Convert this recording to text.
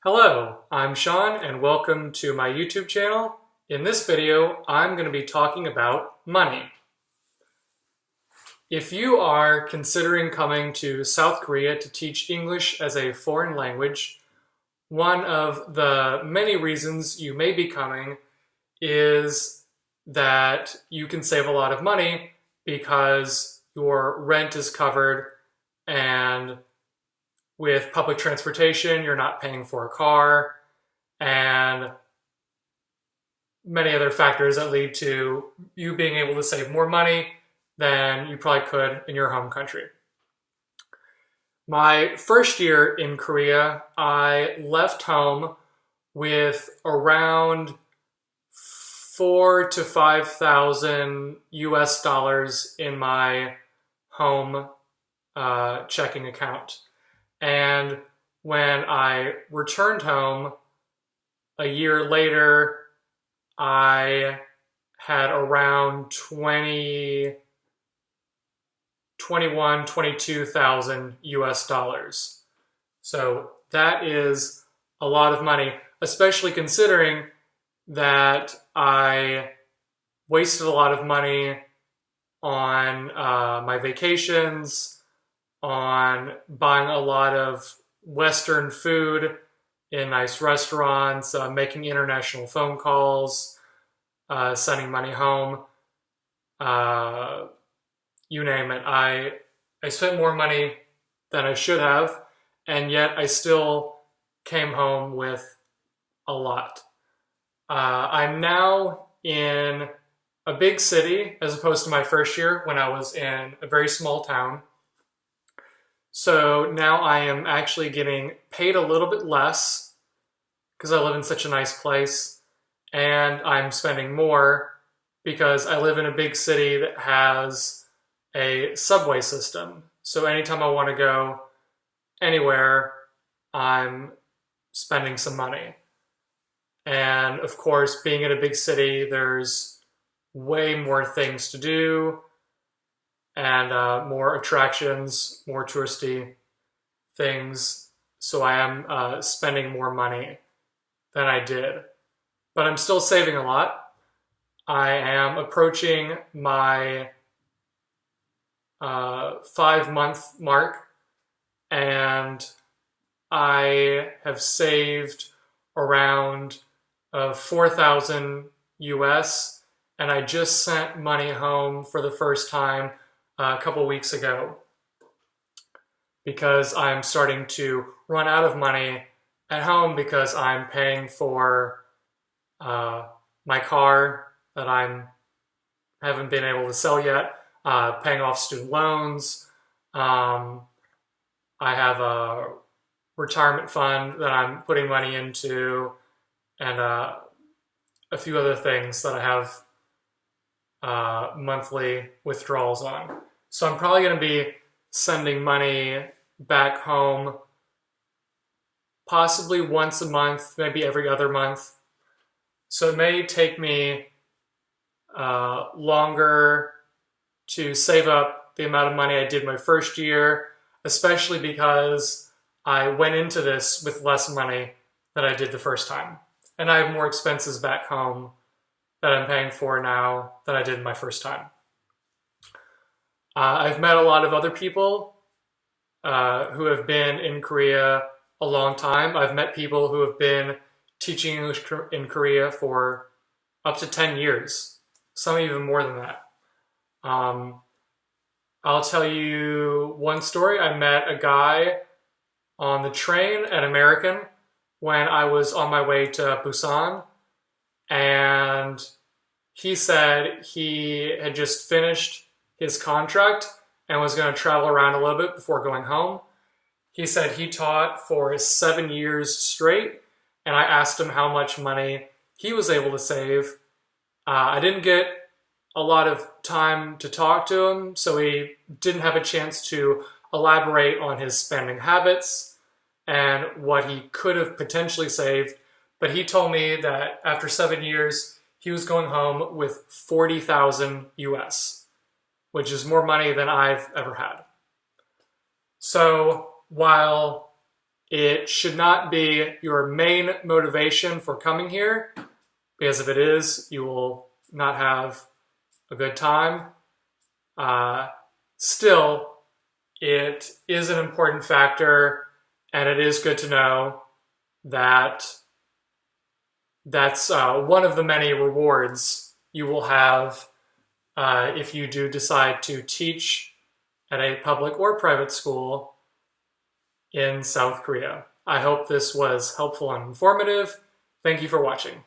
Hello, I'm Sean and welcome to my YouTube channel. In this video, I'm going to be talking about money. If you are considering coming to South Korea to teach English as a foreign language, one of the many reasons you may be coming is that you can save a lot of money because your rent is covered, and with public transportation, you're not paying for a car, and many other factors that lead to you being able to save more money than you probably could in your home country. My first year in Korea, I left home with around 4,000 to 5,000 US dollars in my home checking account. And when I returned home a year later, I had around 22,000 US dollars. So that is a lot of money, especially considering that I wasted a lot of money on my vacations, on buying a lot of Western food in nice restaurants, making international phone calls, sending money home, you name it. I spent more money than I should have, and yet I still came home with a lot. I'm now in a big city as opposed to my first year when I was in a very small town. So now I am actually getting paid a little bit less because I live in such a nice place, and I'm spending more because I live in a big city that has a subway system. So anytime I want to go anywhere, I'm spending some money. And of course, being in a big city, there's way more things to do, and more attractions, more touristy things. So I am spending more money than I did. But I'm still saving a lot. I am approaching my 5-month mark, and I have saved around 4,000 US, and I just sent money home for the first time a couple weeks ago because I'm starting to run out of money at home because I'm paying for my car that I haven't been able to sell yet, paying off student loans. I have a retirement fund that I'm putting money into, and a few other things that I have monthly withdrawals on. So I'm probably going to be sending money back home possibly once a month, maybe every other month. So it may take me longer to save up the amount of money I did my first year, especially because I went into this with less money than I did the first time. And I have more expenses back home that I'm paying for now than I did my first time. I've met a lot of other people who have been in Korea a long time. I've met people who have been teaching English in Korea for up to 10 years, some even more than that. I'll tell you one story. I met a guy on the train at American when I was on my way to Busan, and he said he had just finished his contract and was going to travel around a little bit before going home. He said he taught for 7 years straight, and I asked him how much money he was able to save. I didn't get a lot of time to talk to him, so he didn't have a chance to elaborate on his spending habits and what he could have potentially saved. But he told me that after 7 years, he was going home with 40,000 US, which is more money than I've ever had. So while it should not be your main motivation for coming here, because if it is, you will not have a good time. Still, it is an important factor, and it is good to know that that's one of the many rewards you will have if you do decide to teach at a public or private school in South Korea. I hope this was helpful and informative. Thank you for watching.